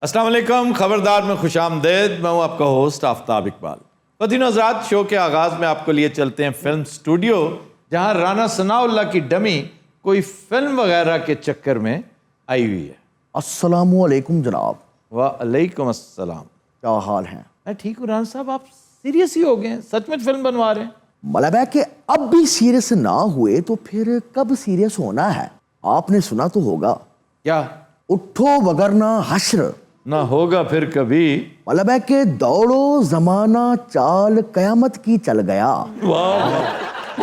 अस्सलाम वालेकुम, खबरदार में खुशामदेद। मैं हूं आपका होस्ट आफ्ताब इकबाल। ख़वातीन हज़रात, शो के आगाज़ में आपको लिए चलते हैं फिल्म स्टूडियो, जहां राना सनाउल्लाह की डमी कोई फिल्म वगैरह के चक्कर में आई हुई है। अस्सलामु अलैकुम जनाब। वालेकुम अस्सलाम। क्या हाल है? मैं ठीक हूँ। राना साहब, आप सीरियस ही हो गए हैं? सच में फिल्म बनवा रहे हैं? मतलब है कि अब भी सीरियस ना हुए तो फिर कब सीरियस होना है? आपने सुना तो होगा, क्या? उठो वगरना हश्र। ना होगा फिर कभी। मतलब है कि दौड़ो जमाना चाल कयामत की चल गया। वाह,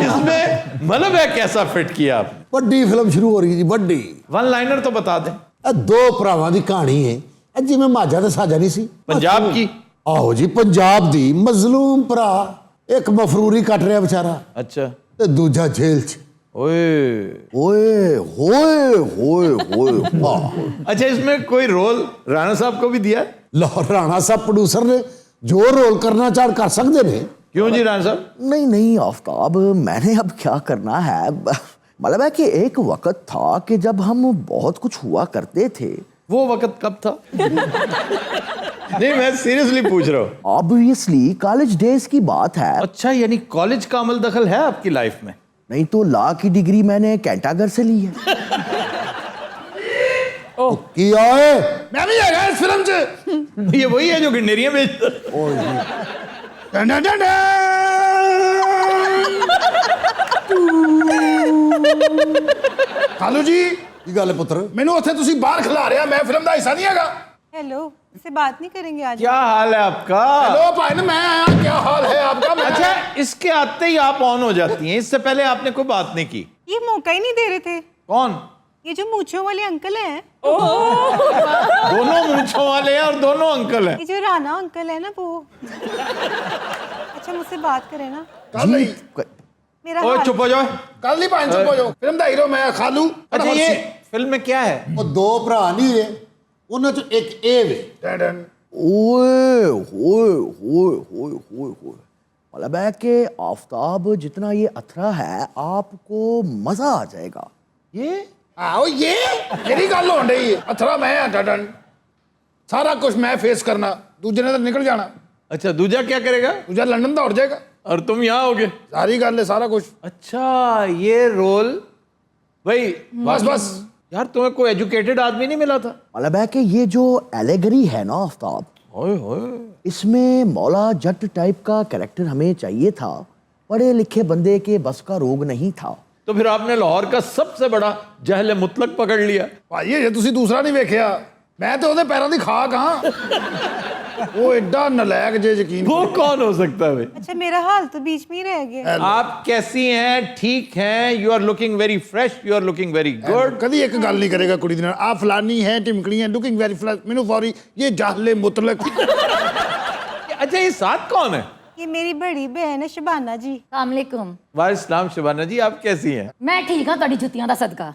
इसमें मतलब है कैसा फिट किया आपने। ਵੱਡੀ ਫਿਲਮ ਸ਼ੁਰੂ ਹੋ ਰਹੀ ਜੀ, ਵੱਡੀ। वन लाइनर तो बता दें। ਇਹ ਦੋ ਭਰਾਵਾਂ ਦੀ ਕਹਾਣੀ ਹੈ। ਇਹ ਜਿਵੇਂ ਮਾਝਾ ਤੇ ਸਾਜਾ ਨਹੀਂ ਸੀ, पंजाब की? ਆਹੋ ਜੀ, ਪੰਜਾਬ ਦੀ ਮਜ਼ਲੂਮ ਭਰਾ ਇੱਕ ਮਫਰੂਰੀ ਕੱਟ ਰਿਹਾ ਵਿਚਾਰਾ, अच्छा। ਤੇ ਦੂਜਾ ਜੇਲ੍ਹ 'ਚ। ओए, ओए होए होए होए वाह। अच्छा, इसमें कोई रोल राणा साहब को भी दिया है? ਲਾਹੌਰ ਰਾਣਾ ਸਾਹਿਬ प्रोड्यूसर ने जो रोल करना चाह कर सकते ने। क्यों जी राणा साहब? नहीं नहीं आफ्ताब, मैंने अब क्या करना है। मतलब है कि एक वक्त था कि जब हम बहुत कुछ हुआ करते थे। वो वक्त कब था? नहीं, मैं सीरियसली पूछ रहा हूँ। ऑब्वियसली कॉलेज डेज की बात है। अच्छा, यानी कॉलेज का अमल दखल है आपकी लाइफ में? नहीं तो लॉ की डिग्री मैंने कैंटागर से ली है। की आए मैं भी आया इस फिल्म 'ਚ। ये वही है जो गिंडेरियां बेचता। Done done done done. खालू जी की गल है पुत्र, मैनू उत्थे तुसी बाहर खिला रहे, मैं फिल्म का हिस्सा नहीं हैगा। हेलो, इससे बात नहीं करेंगे आज? क्या हाल है आपका? हेलो भाई, मैं आया, क्या हाल है आपका? अच्छा, इसके आते ही आप ऑन हो जाती हैं। इससे पहले आपने कोई बात नहीं की। ये मौका ही नहीं दे रहे थे। कौन? ये जो मूंछों वाले अंकल हैं, दोनों मूंछों वाले हैं और दोनों अंकल हैं। ये जो राणा अंकल है ना, वो अच्छा मुझसे बात करें ना। कल नहीं, मेरा ओए हाल- चुप हो जाओ। कल नहीं भाई, चुप हो जाओ। फिल्म का हीरो मैं, खालू। अच्छा, ये फिल्म में क्या है? वो दो भरा नहीं रहे, उन्होंने तो एक ए वे। Done done. ओए होए होए होए होए होए। मतलब है कि आफ्ताब जितना ये अथरा है आपको मजा आ जाएगा। ये आओ, ये मेरी गल होन रही है। अथरा मैं है, डन डन। सारा कुछ मैं फेस करना, दूजे ने तो निकल जाना। अच्छा, दूजा क्या करेगा? दूजा लंदन दौड़ जाएगा। और तुम यहाँ होगे? सारी गल है, सारा कुछ। अच्छा, ये रोल भाई। बस बस। यार, तुम्हें कोई एजुकेटेड आदमी नहीं मिला था? मतलब है कि ये जो एलेगरी है ना आफ्ताब, ओए होए। इसमें मौला जट टाइप का कैरेक्टर हमें चाहिए था। पढ़े लिखे बंदे के बस का रोग नहीं था। तो फिर आपने लाहौर का सबसे बड़ा जहल मुतलक पकड़ लिया। भाई ये तुसी दूसरा नहीं वेखिया, मैं तो ਉਹਦੇ पैरों की खाक हाँ। वो एडा नलायक जे यकीन। वो कौन हो सकता है भाई? अच्छा, मेरा हाल तो बीच में ही रह गया। आप कैसी हैं? ठीक हैं? You are looking very fresh, you are looking very good. कभी एक गल नहीं करेगा कुड़ी दी नाल, आ फलानी है टिमकड़ी है, लुकिंग वेरी फ्रेश। मैनू सॉरी, ये जाहले मुतलक। अच्छा, ये साथ कौन है? ये मेरी बड़ी बहन है शबाना जी। अस्सलामुअलैकुम। वालेकुम शबाना जी, आप कैसी हैं? मैं ठीक हाँ, तुहाडी जुत्तियां दा सदका।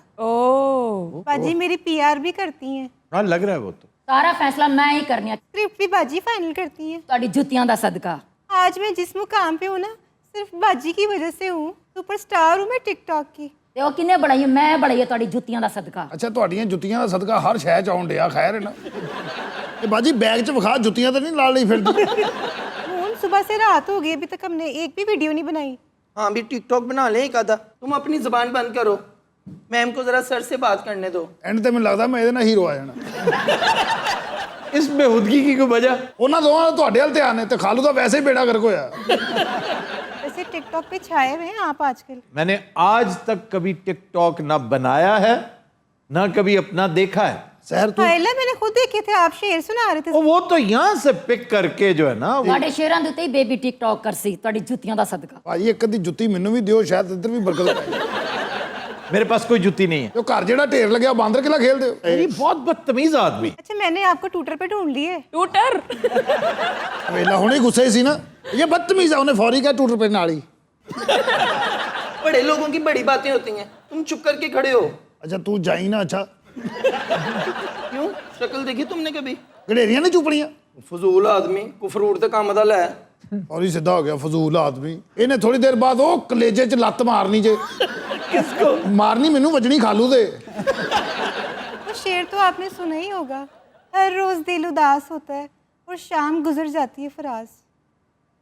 बाजी मेरी पीआर भी करती हैं। हाँ, लग रहा है वो तो। सारा फैसला मैं ही करनी है, स्क्रिप्ट भी बाजी फाइनल करती हैं। तुहाडी जुत्तियां दा सदका। आज मैं जिस मुकाम पे हूँ ना, सिर्फ बाजी की वजह से हूँ। सुपरस्टार हूँ मैं टिकटॉक की। ते ओ किने बढ़ाई है? मैं बढ़ाई है तुहाडी जुत्तियां दा सदका। अच्छा, ਤੁਹਾਡੀਆਂ ਜੁੱਤੀਆਂ ਦਾ ਸਦਕਾ ਹਰ ਸ਼ੈ ਚ ਆਉਣ ਡਿਆ, ਖੈਰ ਹੈ ਨਾ। ਇਹ ਬਾਜੀ बैग ਚ ਵਿਖਾ, ਜੁੱਤੀਆਂ ਤਾਂ ਨਹੀਂ ਨਾਲ ਲਈ ਫਿਰਦੀ। मोहन, सुबह से रात हो गई, अभी तक हमने एक भी वीडियो नहीं बनाई। हाँ भी टिकटॉक बना ले एक आधा। तुम अपनी जुबान बंद करो, मैम को जरा सर से बात करने दो। ਐਂਡ ਤੇ ਮੈਨੂੰ ਲੱਗਦਾ ਮੈਂ ਇਹਦੇ ਨਾਲ ਹੀਰੋ ਆ ਜਾਣਾ। इस बेहूदगी की कोई वजह? ਉਹਨਾਂ ਦੋਵਾਂ ਦਾ ਤੁਹਾਡੇ ਵੱਲ ਧਿਆਨ ਹੈ, ਤੇ ਖਾਲੂ ਦਾ ਵੈਸੇ ਹੀ ਬੇੜਾ ਗਰਕ ਹੋਇਆ। वैसे टिकटॉक पे छाए हुए हैं आप आजकल। मैंने आज तक कभी टिकटॉक ना बनाया है, ना कभी अपना देखा है। ਸਹਿਰ ਤੂੰ पहले मैंने खुद देखे थे, आप शेर सुना रहे थे। और वो तो यहाँ से पिक करके जो है ना वो। तुहाडे शेरां दे उत्ते ही बेबी टिकटॉक करसी, तुहाडी जुत्तियां दा सदका। ਭਾਜੀ ਇੱਕ ਅੱਧੀ ਜੁੱਤੀ ਮੈਨੂੰ ਵੀ ਦਿਓ, ਸ਼ਾਇਦ ਇੱਧਰ ਵੀ ਬਰਕਤ ਪੈ ਜਾਏ। मेरे पास कोई जुत्ती नहीं है। ਜੋ ਘਰ ਜਿਹੜਾ ਢੇਰ ਲੱਗਿਆ, ਬਾਂਦਰ ਕਿਲਾ ਖੇਲਦੇ ਹੋ। ये बहुत बदतमीज आदमी। अच्छा, मैंने आपको ट्विटर पे ढूंढ लिए। ਵੇਲਾ ਹੁਣੇ ਗੁੱਸੇ ਸੀ ਨਾ, ਇਹ ਬਦਤਮੀਜ਼ ਆ, ਉਹਨੇ ਫੌਰੀ ਕਿਹਾ ਟੂਟਰ पे ਨਾਲ ਹੀ। बड़े लोगों की बड़ी बातें होती हैं, तुम चुप करके खड़े हो। ਅੱਛਾ ਤੂੰ ਜਾਈ ਨਾ। ਅੱਛਾ, क्यों? शक्ल देखी तुमने कभी? ਗੜੇਰੀਆਂ ਨੇ ਚੁਪੜੀਆਂ। फजूल आदमी, कुफरूर ते काम दा लै। और ही सीधा हो गया फजूल आदमी। इन्हें थोड़ी देर बाद वो कलेजे च लत्त मारनी जे। किसको मारनी? मैनू वजनी खालू दे। वो शेर तो आपने सुना ही होगा, हर रोज़ दिल उदास होता है और शाम गुजर जाती है फराज।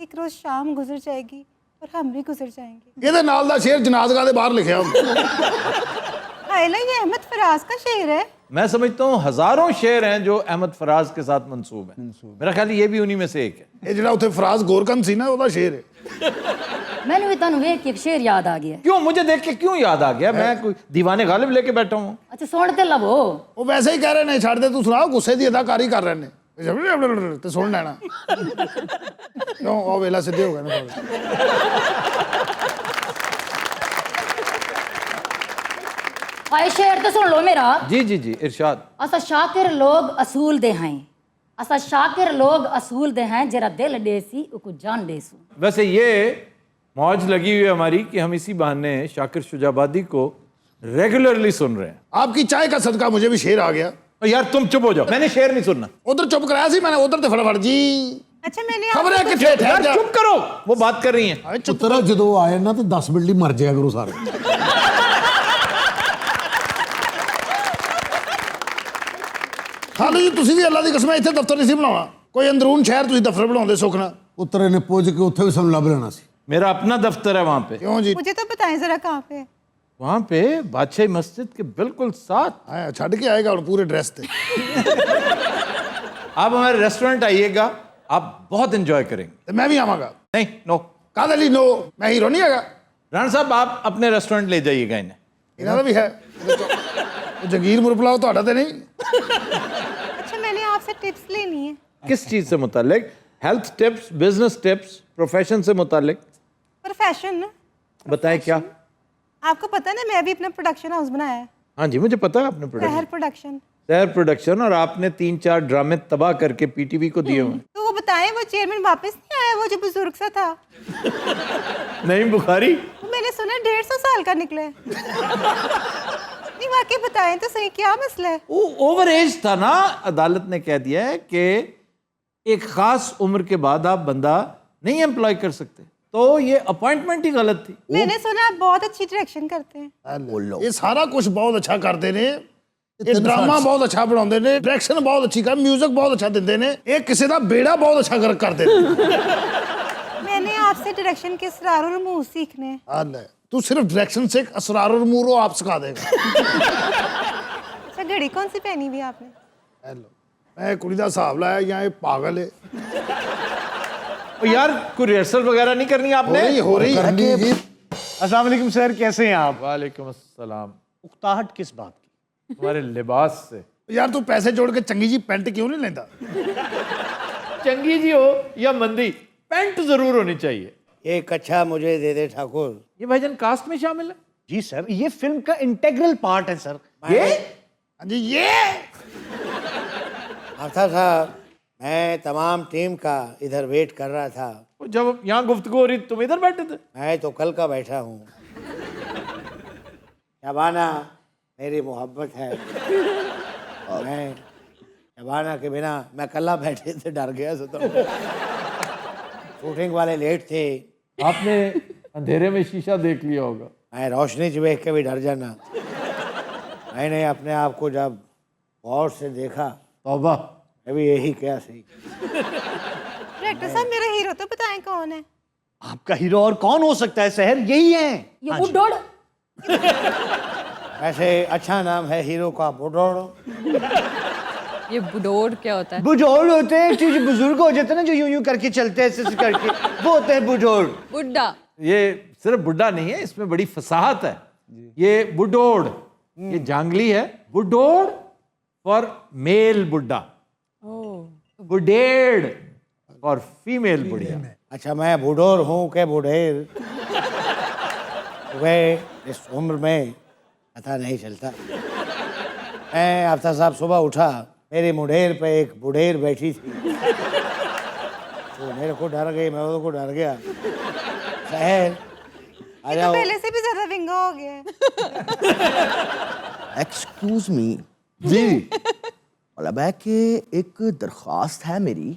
एक रोज़ शाम गुजर जाएगी और हम भी गुजर जाएंगे। ਇਹਦੇ ਨਾਲ ਦਾ ਸ਼ੇਰ ਜਨਾਜ਼ਗਾਹ ਦੇ ਬਾਹਰ ਲਿਖਿਆ ਹੁੰਦਾ। आयला ये अहमद फराज का शेर है। मैं समझता हूँ हजारों शेर हैं जो अहमद फराज के साथ मंसूब हैं। मेरा ख्याल है ये भी उन्हीं में से एक है। ਇਹ ਜਿਹੜਾ ਉੱਥੇ ਫਰਾਜ਼ ਗੋਰਕੰਦ ਸੀ ਨਾ ਉਹਦਾ ਸ਼ੇਰ ਹੈ। मैंने भी ਤੁਹਾਨੂੰ ਵੇਖ ਕੇ ਇੱਕ ਸ਼ੇਰ ਯਾਦ ਆ ਗਿਆ। क्यों मुझे देख के क्यों याद आ गया? मैं कोई दीवाने गालिब लेके बैठा हूँ। ਅੱਛਾ ਸੁਣ ਤੇ ਲਵੋ। ਉਹ ਵੈਸੇ ਹੀ ਕਹਿ ਰਹੇ ਨੇ ਛੱਡ ਦੇ ਤੂੰ ਸੁਣਾ ਗੁੱਸੇ ਦੀ ਅਦਾਕਾਰੀ ਕਰ ਰਹੇ ਨੇ ਤੇ ਸੁਣ ਲੈਣਾ ਕਿਉਂ ਉਹ ਵੇਲਾ ਸਿੱਧੇ ਹੋ ਗਏ ਨੇ ਹਾਏ ਸ਼ੇਰ ਤੇ ਸੁਣ ਲਓ ਮੇਰਾ। जी जी जी इरशाद। असा शाकिर लोग असूल दे हैं, असा शाकिर लोग असूल दे हैं, जरा दिल देसी उको जान देसू। वैसे ये मौज लगी हुई है हमारी कि हम इसी बहाने शाकिर शुजाबादी को रेगुलरली सुन रहे हैं। आपकी चाय का सदका मुझे भी शेर आ गया। और यार तुम चुप हो जाओ, मैंने शेर नहीं सुनना। उधर चुप कराया सी मैंने उधर तो फटाफट जी अच्छा मैंने खबर है आपको कि ठेठ है यार चुप करो, वो बात कर रही हैं। ਪੁੱਤਰਾ ਜਦੋਂ ਆਏ ਨਾ ਤੇ 10 ਮਿੰਟ ਹੀ ਮਰ ਜਾਇਆ ਕਰੋ ਸਾਰੇ। ਖਾਲੀ ਜੀ ਤੁਸੀਂ ਵੀ ਅੱਲਾ ਦੀ ਕਸਮ ਇੱਥੇ ਦਫ਼ਤਰ ਨਹੀਂ ਸੀ ਬਣਾਉਣਾ ਕੋਈ ਅੰਦਰੂਨ ਸ਼ਹਿਰ ਤੁਸੀਂ ਦਫ਼ਤਰ ਬਣਾਉਂਦੇ ਸੁੱਖ ਨਾਲ ਪੁੱਤਰੇ ਨੇ ਪੁੱਜ ਕੇ ਉੱਥੇ ਵੀ ਸਾਨੂੰ ਲੱਭ ਲੈਣਾ ਸੀ। मेरा अपना दफ्तर है वहां पे। ਕਿਉਂ ਜੀ मुझे तो बताएं जरा कहाँ पे है? वहां पे बादशाही मस्जिद के बिल्कुल साथ। ਆਇਆ ਛੱਡ ਕੇ ਆਏਗਾ ਹੁਣ ਪੂਰੇ ਡਰੈਸ ਤੇ आप हमारे रेस्टोरेंट आइएगा, आप बहुत एंजॉय करेंगे। ਤੇ ਮੈਂ ਵੀ ਆਵਾਂਗਾ नहीं नो, ਕਾਹਦੇ ਲਈ ਨੋ ਮੈਂ ਹੀਰੋ ਨਹੀਂ ਹੈਗਾ राणा साहब आप अपने रेस्टोरेंट ले जाइएगा इन्हें। ਇਹਨਾਂ ਦਾ ਵੀ ਹੈ ਉਹ ਜਗੀਰ ਮੁਰਪਲਾਓ ਤੁਹਾਡਾ ਤੇ ਨਹੀਂ अच्छा मैंने आपसे टिप्स लेनी है। किस चीज से मुतालिक? Health tips, business tips, profession से मुतालिक? प्रोफेशन ना, बताएं क्या। आपको पता है ना मैं भी अपना प्रोडक्शन हाउस बनाया है, हाँ जी मुझे पता है आपने प्रोडक्शन, शहर प्रोडक्शन। शहर प्रोडक्शन, और आपने 3-4 ड्रामे तबाह करके पीटीवी को दिए हुए। तो वो बताएं वो चेयरमैन वापस नहीं आया, वो जो बुजुर्ग सा था, नहीं बुखारी, वो मैंने सुना 150 साल का निकला है। नहीं वाकई बताएं तो सही क्या मसला है? वो ओवर एज था ना। अदालत ने कह दिया है कि एक खास उम्र के बाद आप बंदा नहीं एम्प्लॉय कर सकते, तो ये अपॉइंटमेंट ही गलत थी। मैंने सुना आप बहुत अच्छी डायरेक्शन करते हैं। बोलो ਇਹ ਸਾਰਾ ਕੁਝ ਬਹੁਤ ਅੱਛਾ ਕਰਦੇ ਨੇ ਇਹ ਡਰਾਮਾ ਬਹੁਤ ਅੱਛਾ ਬਣਾਉਂਦੇ ਨੇ ਡਾਇਰੈਕਸ਼ਨ ਬਹੁਤ ਅੱਛੀ ਕਰ ਮਿਊਜ਼ਿਕ ਬਹੁਤ ਅੱਛਾ ਦਿੰਦੇ ਨੇ ਇਹ ਕਿਸੇ ਦਾ ਬੇੜਾ ਬਹੁਤ ਅੱਛਾ ਕਰਦੇ ਨੇ मैंने आपसे डायरेक्शन के असरार और रूह सीखने हैं। ਆ ਲੈ ਤੂੰ ਸਿਰਫ डायरेक्शन से असरार और मूर वो आप सिखा देगा अच्छा घड़ी कौन सी पहनी हुई है आपने? हेलो मैं कुड़ी का हिसाब लाया या ये पागल है और यार कोई रिहर्सल वगैरह नहीं करनी आपने? हो रही करनी जी। अस्सलाम वालेकुम सर, कैसे हैं आप? वालेकुम अस्सलाम। उकताहट किस बात की? तुम्हारे लिबास से। यार तू पैसे जोड़ के चंगी जी पेंट क्यों नहीं लेता चंगी जी हो या मंदी, पैंट जरूर होनी चाहिए। ये कच्छा मुझे दे दे ठाकुर। ये भाईजान कास्ट में शामिल है? जी सर, ये फिल्म का इंटेग्रल पार्ट है सर। ये हाँ जी ये आफ्ताब साहब मैं तमाम टीम का इधर वेट कर रहा था। जब यहाँ गुफ्तगू हो रही तुम इधर बैठे थे? मैं तो कल का बैठा हूँ। शबाना मेरी मोहब्बत है। मैं शबाना के बिना मैं कल्ला बैठे थे डर गया सो तो शूटिंग वाले लेट थे। आपने अंधेरे में शीशा देख लिया होगा। मैं रोशनी से देख के भी डर जाना। मैंने अपने आप को जब गौर से देखा तौबा। मैं भी यही क्या सही। डायरेक्टर साहब मेरा हीरो तो बताएं कौन है? आपका हीरो और कौन हो सकता है शहर, यही है। ये बुड्ढोड़ वैसे अच्छा नाम है हीरो का बुढ़ोड़। ये बुडोर क्या होता है? बुढ़ोड़ होते हैं जो बुजुर्ग हो जाते हैं ना, जो यूं यूं करके चलते हैं ऐसे करके, वो होते हैं बुढ़ोड़। बुड्ढा। ये सिर्फ बुड्ढा नहीं है, इसमें बड़ी फसाहत है। ये बुड्ढोड़, ये जांगली है। बुड्ढोड़ फॉर मेल बुड्ढा, बुढ़ेड़ फॉर फीमेल बुढ़िया। अच्छा मैं बुढ़ोर हूँ के बुढ़ेर? वे इस उम्र में पता नहीं चलता। मैं आफ्ताब साहब सुबह उठा, मेरी मुढ़ेर पे एक बुढ़ेर बैठी थी। तो मेरे को डर गई, मैं उसको डर गया। शहर आ ये तो जाओ। पहले से भी ज्यादा विंगा हो गया है। एक्सक्यूज मी जी मतलब है कि एक दरखास्त है मेरी,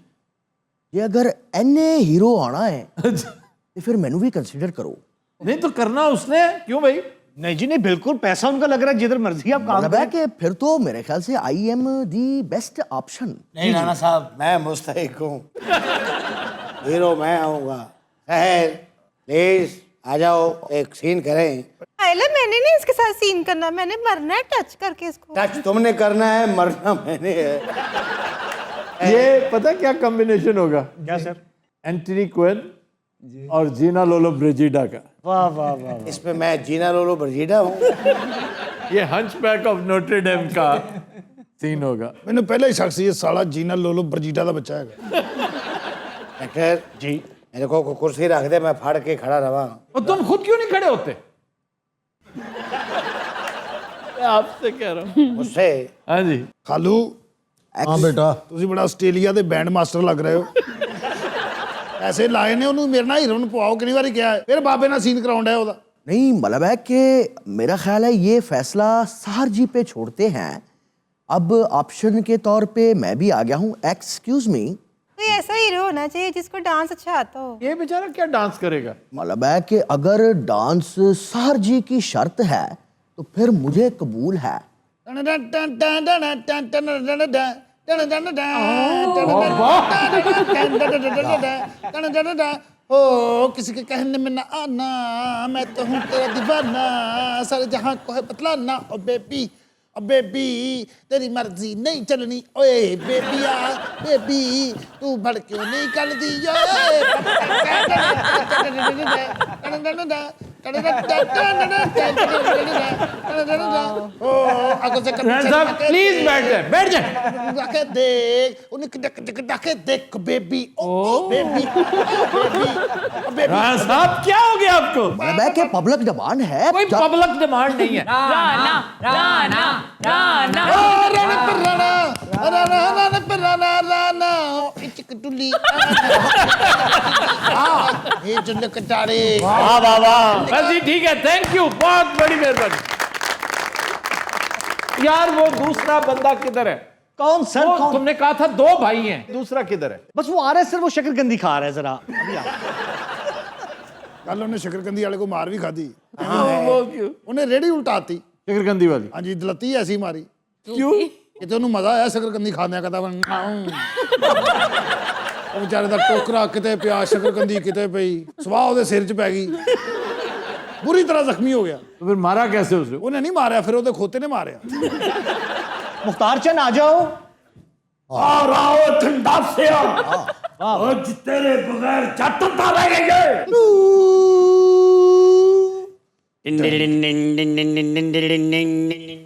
ये अगर एने हीरो आना है तो फिर मैनू भी कंसीडर करो। नहीं तो करना उसने क्यों भाई? नहीं जी नहीं, बिल्कुल पैसा उनका लग रहा है, जिधर मर्जी आप काम मतलब है करें। कि फिर तो मेरे ख्याल से I am the best option. नहीं राणा साहब, मैं मुस्तहिक हूँ। हीरो मैं आऊँगा। सहर प्लीज आ जाओ, एक सीन करें। आयला मैंने नहीं इसके साथ सीन करना, मैंने मरना है टच करके इसको। टच तुमने करना है, मरना मैंने है। ये पता क्या कॉम्बिनेशन होगा? क्या सर? एंटनी क्विन और जीना लोलो ब्रिजिडा का। वाह वाह वाह। इसमें मैं जीना लोलो ब्रिजिडा हूँ। ये हंचबैक ऑफ नोट्रे डेम का सीन होगा। ਮੈਨੂੰ ਪਹਿਲਾਂ ਹੀ ਸ਼ੱਕ ਸੀ ਇਹ ਸਾਲਾ ਜੀਨਾ ਲੋਲੋ ਬਰਜੀਟਾ ਦਾ ਬੱਚਾ ਹੈਗਾ। डॉक्टर जी मेरे को कुर्सी रख दे, मैं फाड़ के खड़ा रहा। और तुम खुद क्यों नहीं खड़े होते? मैं आपसे कह रहा हूँ। मुझसे हाँ जी। ਖਾਲੂ ਹਾਂ ਬੇਟਾ ਤੁਸੀਂ ਬੜਾ ਆਸਟ੍ਰੇਲੀਆ ਦੇ ਬੈਂਡ ਮਾਸਟਰ ਲੱਗ ਰਹੇ ਹੋ। ਐਸੇ ਲਾਏ ਨੇ ਉਹਨੂੰ ਮੇਰੇ ਨਾਲ ਹੀਰੋ ਨੂੰ ਪਵਾਓ, ਕਿੰਨੀ ਵਾਰੀ ਕਿਹਾ ਹੈ। ਫਿਰ ਬਾਬੇ ਨਾਲ ਸੀਨ ਕਰਾਉਣ ਡਿਆ ਉਹਦਾ। नहीं मतलब है कि मेरा ख्याल है ये फैसला सहर जी पे छोड़ते हैं। अब ऑप्शन के तौर पे मैं भी आ गया हूँ। एक्सक्यूज मी, कोई ऐसा हीरो होना चाहिए जिसको डांस अच्छा आता हो। ये बेचारा क्या डांस करेगा? मतलब है कि अगर डांस सहर जी की शर्त है तो फिर मुझे कबूल है। ओ किसी के कहने में ना आना, मैं तो हूँ तेरा दीवाना, सारे जहां को है बतलाना। ओ बेबी तेरी मर्जी नहीं चलनी। ओए बेबिया बेबी तू भड़ क्यों नहीं कर दी? प्लीज बैठ जाए, बैठ जाए। देख उन्हें देख बेबी। ओ बेबी राणा साहब क्या हो गया आपको? मतलब है कि पब्लिक डिमांड है। कोई पब्लिक डिमांड नहीं है। राना राना राना राणा पर राणा राणा राणा पर राणा राणा इचक टुली ये जुल्ले कटारे। वाह वाह वाह। बस जी ठीक है, थैंक यू, बहुत बड़ी मेहरबानी। यार वो दूसरा बंदा किधर है? कौन सर? वो कौन? तुमने कहा था 2 भाई हैं, दूसरा किधर है? बस वो आ रहा है सर, वो शकरकंदी खा रहा है जरा अभी आ। ਕੱਲ ਉਹਨੇ ਸ਼ਕਰਕੰਦੀ ਵਾਲੇ ਕੋ ਮਾਰ ਵੀ ਖਾਦੀ। वो क्यों? ਉਹਨੇ ਰੇੜੀ ਉਲਟਾਤੀ। शकरकंदी वाली ਹਾਂਜੀ ਦਲਤੀ ਐਸੀ ਮਾਰੀ क्यों? ਕਿਤੇ ਉਹਨੂੰ ਮਜ਼ਾ ਆਇਆ ਸ਼ਕਰਕੰਦੀ ਖਾਂਦਿਆਂ, ਕਹਿੰਦਾ ਉਹ ਵਿਚਾਰੇ ਦਾ ਟੋਕਰਾ ਕਿਤੇ ਪਿਆ, ਸ਼ਕਰਕੰਦੀ ਕਿਤੇ ਪਈ, ਸਵਾਹ ਉਹਦੇ ਸਿਰ 'ਚ ਪੈ ਗਈ, ਬੁਰੀ ਤਰ੍ਹਾਂ ਜ਼ਖਮੀ ਹੋ ਗਿਆ। तो फिर मारा कैसे उसे? ਉਹਨੇ ਨਹੀਂ ਮਾਰਿਆ, ਫਿਰ ਉਹਦੇ ਖੋਤੇ ਨੇ ਮਾਰਿਆ। मुख्तार चंद आ जाओ। ਆ ਰਾਓ ਠੰਡਾ ਸਿਆ ਅੱਜ ਤੇਰੇ ਬਗੈਰ ਜੱਟ ਤਾਂ ਰਹਿ ਗਏ।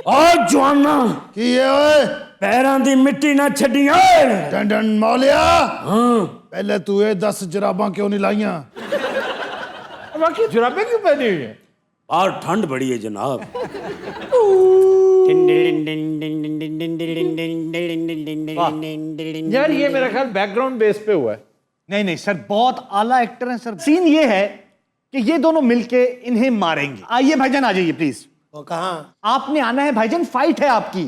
ਓ ਜਵਾਨਾ ਕੀ ਹੈ ਓਏ? ਪੈਰਾਂ ਦੀ ਮਿੱਟੀ ਨਾ ਛੱਡੀ ਓਏ। ਡੰਡਨ ਮੌਲਿਆ, ਹਾਂ ਪਹਿਲੇ ਤੂੰ ਇਹ ਦੱਸ ਜਰਾਬਾਂ ਕਿਉਂ ਨਹੀਂ ਲਾਈਆਂ? बाकी जुराबें क्यों पहनी हुई है? और ठंड बड़ी है जनाब। यार ये मेरा ख्याल बैकग्राउंड बेस पे हुआ है। नहीं नहीं सर, बहुत आला एक्टर हैं सर। सीन ये है कि ये दोनों मिलके इन्हें मारेंगे। आइए भाईजान, आ जाइए प्लीज। वो कहाँ? आपने आना है भाईजान, फाइट है आपकी।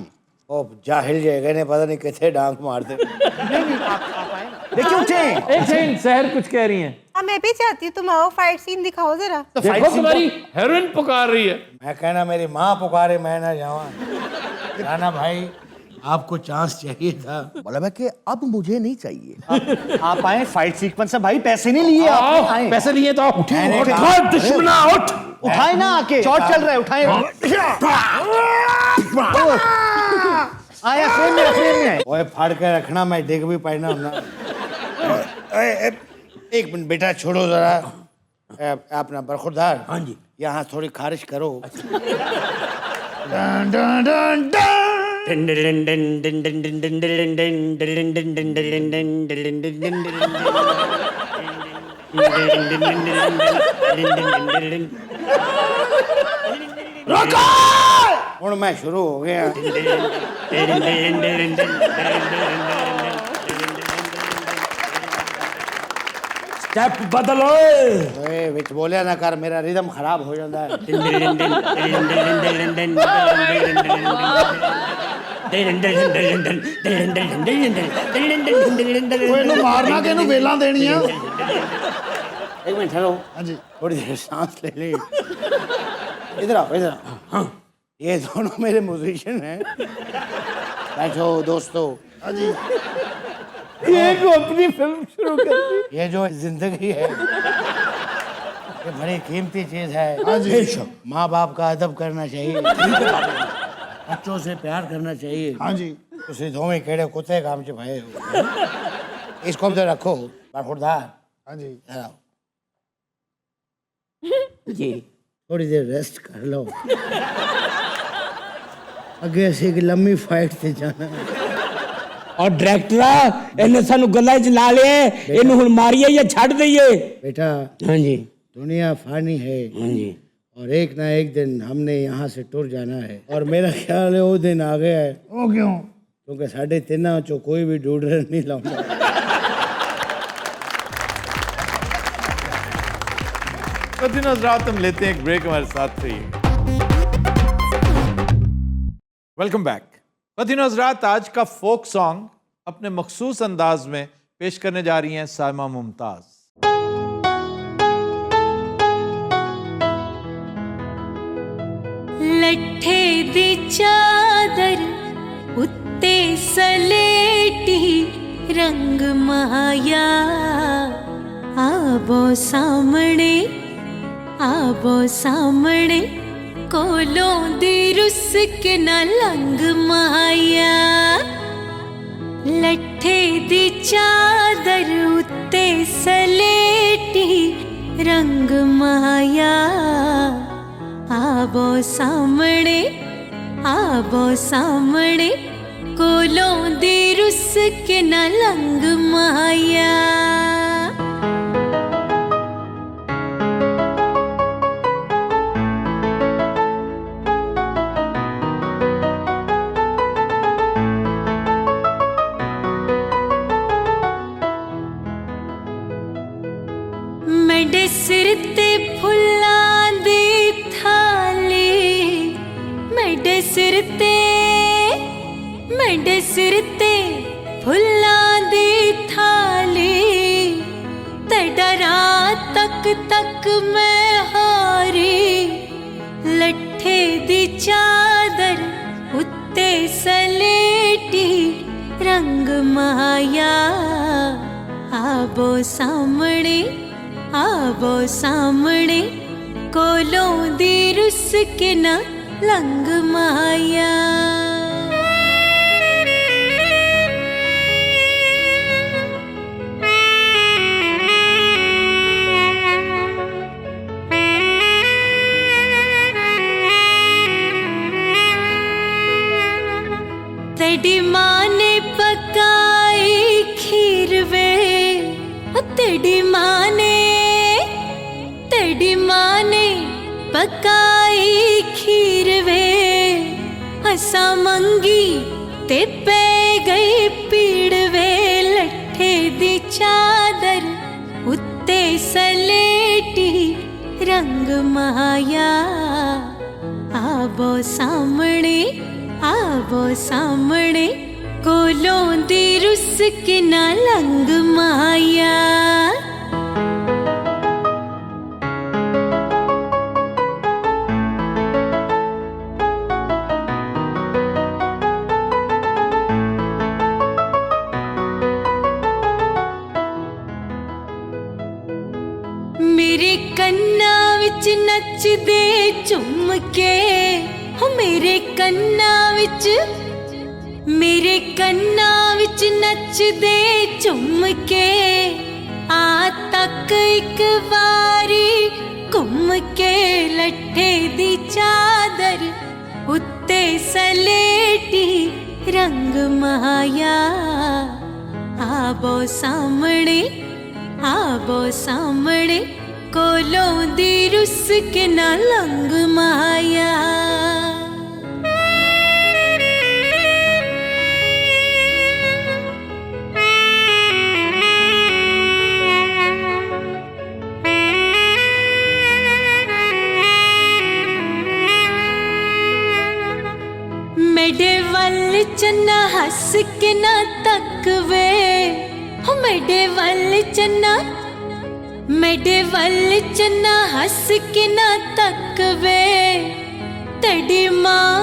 ओ जाहिल जाएगा ने पता नहीं कितने डांग मार दे। देखिए उठे। एक सेकंड, सहर कुछ कह रही हैं। हाँ मैं भी चाहती हूँ, तुम आओ फाइट सीन दिखाओ जरा। तो देखो तुम्हारी हेरोइन पुकार रही है। मैं कहना मेरी माँ पुकारे मैं ना जावा। राणा भाई आपको चांस चाहिए था। मतलब है कि अब मुझे नहीं चाहिए। आप आए, फाइट सीक्वेंस है भाई, पैसे नहीं लिए आपने, आए। पैसे लिए तो आप उठे। उठ दुश्मना उठ। उठाए ना आके, शॉट चल रहा है, उठाए। आया फ्रेम में है। ओए फाड़ के रखना, मैं डिग भी पाना ना। एक मिनट बेटा छोड़ो जरा अपना बरखुरदार। हाँ जी। यहाँ थोड़ी खारिश करो। ਡੰ ਡੰ ਡੰ ਡੰ। हूँ मैं शुरू हो गया। स्टेप बदल ओए। ओए विच बोलिया ना कर, मेरा रिदम खराब हो जाता है। ਉਹ ਇਹਨੂੰ ਮਾਰਨਾ ਕਿ ਇਹਨੂੰ ਵੇਲਾਂ ਦੇਣੀਆਂ? एक मिनट ठहरो। हाँ जी। थोड़ी देर सांस ले ले। इधर आओ इधर आओ। हाँ ये दोनों मेरे म्यूजिशियन हैं। बैठो दोस्तों। हाँ जी। ये को अपनी फिल्म शुरू कर दी। ये जो जिंदगी है ये बड़ी कीमती चीज है। हाँ जी। माँ बाप का अदब करना चाहिए, बच्चों से प्यार करना चाहिए। हाँ जी। तुसी दोवें केड़े कुत्ते काम च भाई हो। इसको तो रखो बरखुरदार। हाँ जी। इधर आओ। जी थोड़ी देर रेस्ट कर लो, अगे असी एक लम्बी फाइट से जाना है। और डायरेक्टर इन्हें सानू गला च ला लिया, इन्हें हुन मारिए या छड़ दईए। बेटा हाँ जी दुनिया फानी है हाँ जी। और एक ना एक दिन हमने यहाँ से टुर जाना है, और मेरा ख्याल है वो दिन आ गया है। वो क्यों? क्योंकि साढ़े तिना चो कोई भी डूडर नहीं लाऊंगा। तो दिन हजरात हम लेते हैं एक ब्रेक, हमारे साथ रहिए। Welcome back. दिन हजरात आज का फोक सॉन्ग अपने मखसूस अंदाज में पेश करने जा रही हैं साइमा मुमताज। लट्ठे दी चादर उत्ते सलेटी रंग माया आबो सामने कोलों दी रुस के न लंग माया। लट्ठे दी चादर उत्ते सलेटी रंग माया आबो सामने कोलों दी रुस के न लंग माया। मेरे सिर ते फुल्लां दी थाली, मेरे सिर ते फुल्लां दी थाली, तेरा रात तक मैं हारी। लट्ठे दी चादर उत्ते सलेटी रंग माया आबो सामने कोलों दी रुस के न लंग माया। तेरी माँ ने पकाई खीर वे, तेरी माँ ने पकाई खीर वे, असा मंगी ते पै गई पीड़ वे। लट्ठे दी चादर उत्ते सलेटी रंग माया आबो सामने कोलों दी रुस के न लंग माया। मेरे कन्ना विच नच दे झुम के, हो मेरे कन्ना विच नच दे झुम के। आ तक एक बारी घुम के लट्ठे दी चादर उत्ते सलेटी रंग माया आबो सामने कोलों दी रुस के न लंग माया। मेरे वल चन्ना हंस के न तक वे, हो मेरे वल चन्ना मेरे वल चन्ना हस के ना तक वे तड़ी मां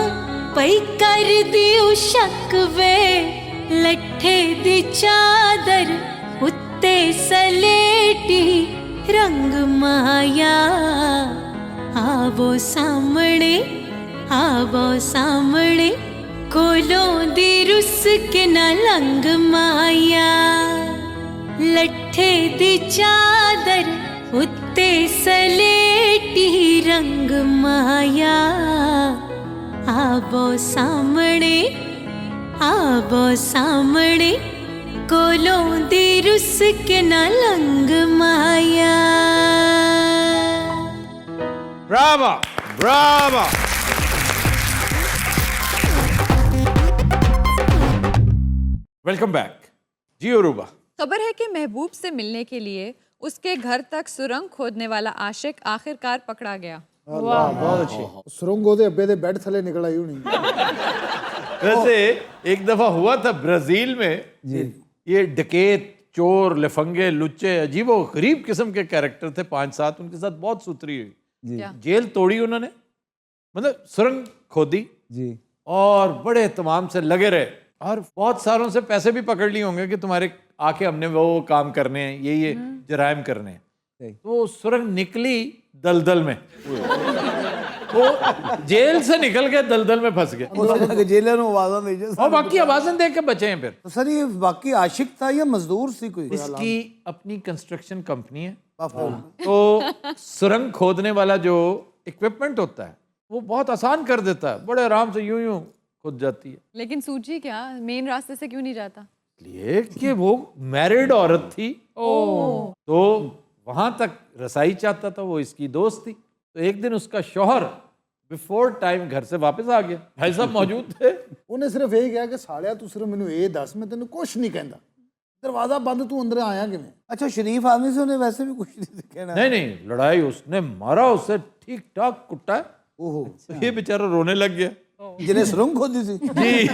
पई कर दियो शक वे लट्ठे दी चादर उत्ते सलेटी रंग माया आवो सामने कोलों दी रुस के ना लंग माया लट्ठे दी चादर उत्ते सलेटी रंग माया आवो सामने कोलों दी रुस के ना लंग माया। Bravo bravo. वेलकम बैक जी उरूबा। खबर है कि महबूब से मिलने के लिए उसके घर तक सुरंग खोदने वाला आशिक आखिरकार पकड़ा गया। सुरंग ਉਹਦੇ ਅੱਬੇ ਦੇ ਬੈੱਡ ਥੱਲੇ ਨਿਕਲ ਆਈ ਹੋਣੀ। वैसे एक दफा हुआ था ब्राजील में, ये डकैत चोर लफंगे लुच्चे अजीबो गरीब किस्म के कैरेक्टर थे 5-7, उनके साथ बहुत सुथरी हुई। जेल तोड़ी उन्होंने, मतलब सुरंग खोदी जी, और बड़े तमाम से लगे रहे और बहुत सारों से पैसे भी पकड़ लिए होंगे कि तुम्हारे आके हमने वो काम करने हैं, ये जराइम करने हैं। तो सुरंग निकली दलदल में, वो जेल से निकल के दलदल में फंस गए। जेलर ਨੂੰ ਆਵਾਜ਼ਾਂ ਦੇ ਜੇ और बाकी आवाजें देख के बचे हैं फिर। तो सर ये बाकी आशिक था या मजदूर सी कोई? इसकी अपनी कंस्ट्रक्शन कंपनी है, तो सुरंग खोदने वाला जो इक्विपमेंट होता है वो बहुत आसान कर देता है, बड़े आराम से यूं यूं खुद जाती है। लेकिन सूझी क्या, मेन रास्ते से क्यों नहीं जाता? इसलिए कि वो मैरिड औरत थी, तो वहां तक रसाई चाहता था, वो इसकी दोस्त थी। तो एक दिन उसका शौहर बिफोर टाइम घर से वापस आ गया, भाई साहब मौजूद थे। ਉਹਨੇ ਸਿਰਫ ਇਹ ਕਿਹਾ ਕਿ ਸਾਲਿਆ ਤੂੰ ਸਿਰਫ ਮੈਨੂੰ ਇਹ ਦੱਸ, ਮੈਂ ਤੈਨੂੰ ਕੁਝ ਨਹੀਂ ਕਹਿੰਦਾ, दरवाजा बंद, तू अंदर आया किवें? अच्छा शरीफ आदमी से उन्हें वैसे भी कुछ नहीं कहना। नहीं लड़ाई उसने मारा, उससे ठीक ठाक कुटा है। ओहो, ये बेचारा रोने लग गया जिन्हें सुरंग खोदी थी जी।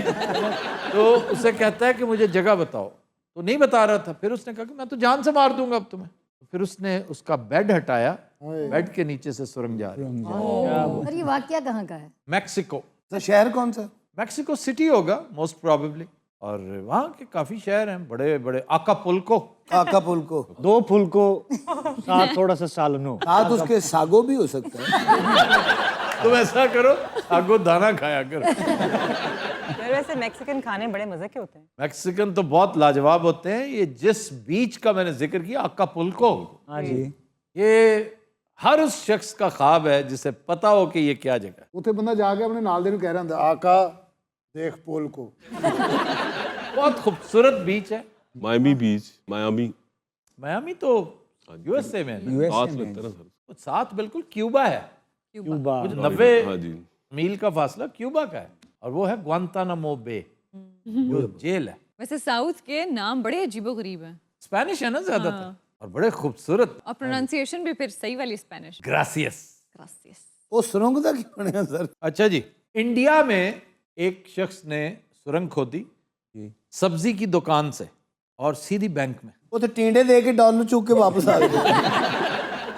तो उसे कहता है कि मुझे जगह बताओ, तो नहीं बता रहा था। फिर उसने कहा कि मैं तो जान से मार दूंगा अब तुम्हें। फिर उसने उसका बेड हटाया, बेड के नीचे से सुरंग जा रही है। और ये वाकया कहाँ का है? मैक्सिको। तो शहर कौन सा? मैक्सिको सिटी होगा मोस्ट प्रोबेबली, और वहाँ के काफी शहर हैं बड़े बड़े। आकापुल्को, आकापुल्को, 2 फुल्को, साथ थोड़ा सा सालनो, साथ उसके सागो भी हो सकता है। तुम ऐसा करो, सागो दाना खाया करो। वैसे मैक्सिकन खाने बड़े मजे के होते हैं। मैक्सिकन तो बहुत लाजवाब होते हैं। ये जिस बीच का मैंने जिक्र किया आकापुल्को, हाँ जी, ये हर उस शख्स का ख्वाब है जिसे पता हो कि ये क्या जगह है। ਉੱਥੇ ਬੰਦਾ ਜਾ ਕੇ ਆਪਣੇ ਨਾਲ ਦੇ ਨੂੰ ਕਹਿ ਰਿਹਾ ਹੁੰਦਾ, ਆਕਾ देख पोल को। बहुत खूबसूरत बीच है मायामी बीच। मायामी तो यूएसए में है। साथ लगता है ना सर, वो साथ बिल्कुल क्यूबा है। क्यूबा कुछ 90 हाँ जी, मील का फासला क्यूबा का है, और वो है ग्वांतानामो बे, जो जेल है। वैसे साउथ के नाम बड़े अजीबो गरीब हैं। स्पेनिश है ना ज्यादातर, और बड़े खूबसूरत। और प्रोनाउंसिएशन भी फिर सही वाली स्पेनिश। ग्रासियस। वो सुरंग का क्यों बनेगा सर? अच्छा जी, इंडिया में एक शख्स ने सुरंग खोदी सब्जी की दुकान से और सीधी बैंक में। वो तो टींडे दे के डॉलर चूक के वापस आ गए।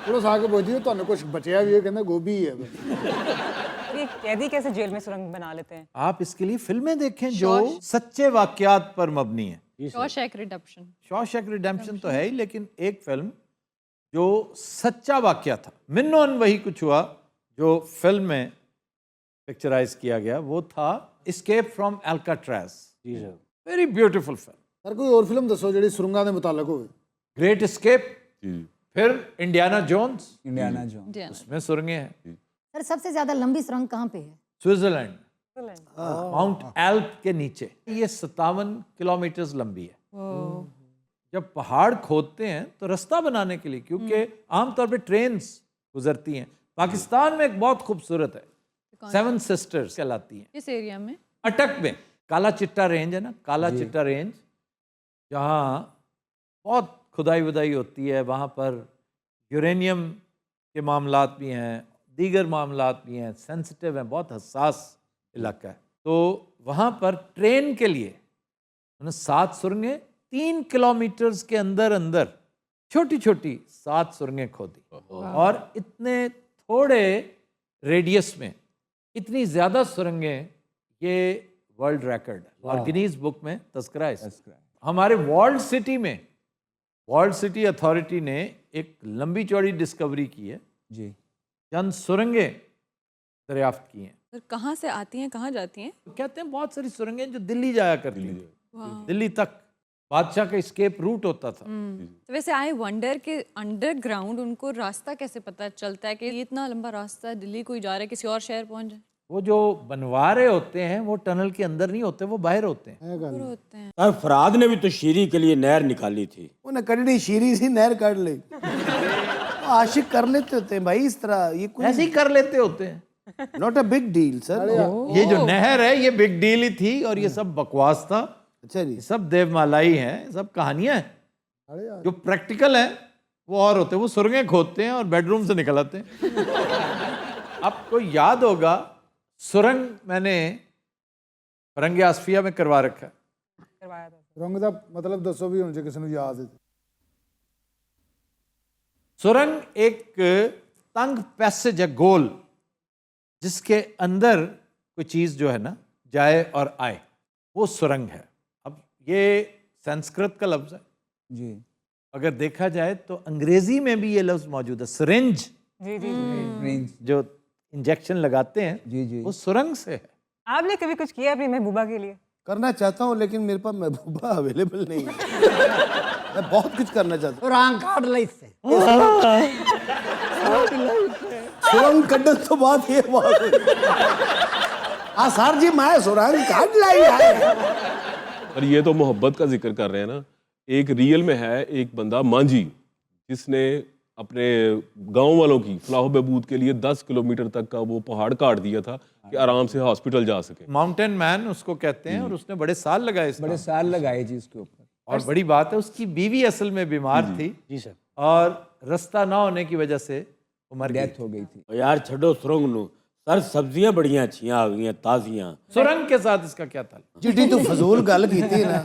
पुलिस आके पूछती है ਤੁਹਾਨੂੰ कुछ बचया भी है, कहना गोभी ही है। ये कैदी कैसे जेल में सुरंग बना लेते हैं? आप इसके लिए फिल्में देखें जो सच्चे वाकयात पर मबनी है। Shawshank redemption. शॉशैंक रिडेम्पशन तो है ही, लेकिन एक फिल्म जो सच्चा वाकया था, मिन्नोन वही कुछ हुआ जो फिल्म में पिक्चराइज किया गया, वो था escape from Alcatraz. Very beautiful film. Sir कोई और फिल्म दसो ਜਿਹੜੀ ਸੁਰੰਗਾਂ ਦੇ ਮੁਤਾਲਕ ਹੋਵੇ। ग्रेट एस्केप, फिर इंडियाना जोन्स, Yeah. उसमें सुरंगें हैं। सर सबसे ज्यादा लंबी सुरंग कहाँ पे है? स्विट्जरलैंड, माउंट एल्प के नीचे। ये 57 किलोमीटर लंबी है। जब पहाड़ खोदते हैं तो रास्ता बनाने के लिए, क्योंकि आमतौर पे ट्रेन्स गुजरती हैं। पाकिस्तान में एक बहुत खूबसूरत है, 7 सिस्टर्स कहलाती हैं। किस एरिया में? अटक में काला चिट्टा रेंज है ना, काला चिट्टा रेंज, जहाँ बहुत खुदाई वुदाई होती है। वहाँ पर यूरेनियम के मामलात भी हैं, दीगर मामलात भी हैं, सेंसिटिव हैं, बहुत हसास इलाका है। तो वहाँ पर ट्रेन के लिए उन्हें 7 सुरंगें 3 किलोमीटर्स के अंदर अंदर छोटी छोटी 7 सुरंगें खोदी और इतने थोड़े रेडियस में इतनी ज़्यादा सुरंगें, ये वर्ल्ड रिकॉर्ड और गिनीज बुक में तस्करा है। हमारे वर्ल्ड सिटी में वर्ल्ड सिटी अथॉरिटी ने एक लंबी चौड़ी डिस्कवरी की है जी। चंद सुरंगें दरियाफ्त की हैं। सर कहाँ से आती हैं, कहाँ जाती हैं? तो कहते हैं बहुत सारी सुरंगें जो दिल्ली जाया करती थी, दिल्ली तक बादशाह का स्केप रूट होता था। तो वैसे आई वंडर कि अंडरग्राउंड उनको रास्ता कैसे पता चलता है कि ये इतना लंबा रास्ता है, दिल्ली कोई जा रहा है, किसी और शहर पहुंच जाए? वो जो बनवा रहे होते हैं वो टनल के अंदर नहीं होते, वो बाहर होते हैं। दूर होते हैं। सर फराद ने भी तो शीरी के लिए नहर निकाली थी। उन्हें कड़ी शीरी सी नहर काट ली। आशिक कर लेते होते हैं भाई इस तरह, ये कोई ऐसे ही कर लेते होते हैं। Not a big deal sir. ये जो नहर है ये बिग डील ही थी और ये सब बकवास था। अच्छा जी। ये सब देवमालाई हैं, सब कहानियां हैं। जो प्रैक्टिकल है वो और होते हैं, वो सुरंगें खोदते हैं और बेडरूम से निकल आते हैं। आपको याद होगा सुरंग मैंने फरंगे आसफिया में करवा रखा है। रंग का मतलब दसो भी होने किसी याद है। सुरंग एक तंग पैसेज है, गोल, जिसके अंदर कोई चीज जो है ना जाए और आए, वो सुरंग है। अब ये संस्कृत का लफ्ज है जी। अगर देखा जाए तो अंग्रेजी में भी ये लफ्ज मौजूद है, सिरिंज। जो इंजेक्शन लगाते हैं जी जी, वो सुरंग से है। आपने कभी कुछ किया अपनी महबूबा के लिए? करना चाहता हूँ लेकिन मेरे पास महबूबा अवेलेबल नहीं है। मैं बहुत कुछ करना चाहता हूँ। रंग काट ले इससे। सुरंग कड्डन तो बात ये हाँ सर जी, मैं सुरंग काट लाई है। पर ये तो मोहब्बत का जिक्र कर रहे हैं ना। एक रियल में है एक बंदा मांझी, जिसने अपने गांव वालों की फलाह बहबूद के लिए 10 किलोमीटर तक का वो पहाड़ काट दिया था कि आराम से हॉस्पिटल जा सके। माउंटेन मैन उसको कहते हैं और उसने बड़े साल लगाए, बड़े साल लगाए जी इसके ऊपर। और बड़ी बात है उसकी बीवी असल में बीमार थी जी सर, और रास्ता ना होने की वजह से वो मर डेथ हो गई थी। यार छड़ो सुरंग नु, सर सब्जियां बड़ियां अच्छियां आ गई ताजियां। सुरंग के साथ इसका क्या ताल्लुक? जिड्डी तू फजूल गल की ना,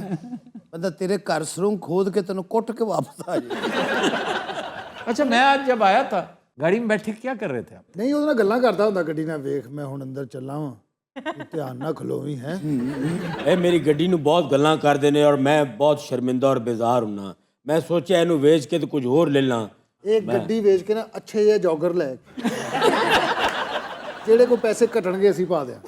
बंदा तेरे घर सुरंग खोद के तेन कुट के वापस आ जाए। अच्छा, मैं आज जब आया था गाड़ी में बैठे क्या कर रहे थे आप? नहीं ਉਹਦੇ ਨਾਲ ਗੱਲਾਂ ਕਰਦਾ ਹੁੰਦਾ ਗੱਡੀ ਨਾਲ, ਵੇਖ ਮੈਂ ਹੁਣ ਅੰਦਰ ਚੱਲਾਂ ਵਾਂ, ਧਿਆਨ ਨਾਲ ਖਲੋਵੀਂ ਹੈ। ए मेरी गड्डी नु बहुत गल्लां कर देने और मैं बहुत शर्मिंदा और बेजार हूं ना। मैं सोचा इनू वेच के तो कुछ होर ले ला। एक ਗੱਡੀ ਵੇਚ ਕੇ ਨਾ ਅੱਛੇ ਜਿਹੇ ਜੋਗਰ ਲੈ ਜਿਹੜੇ ਕੋ ਪੈਸੇ ਘਟਣਗੇ ਅਸੀਂ ਪਾ ਦਿਆਂ।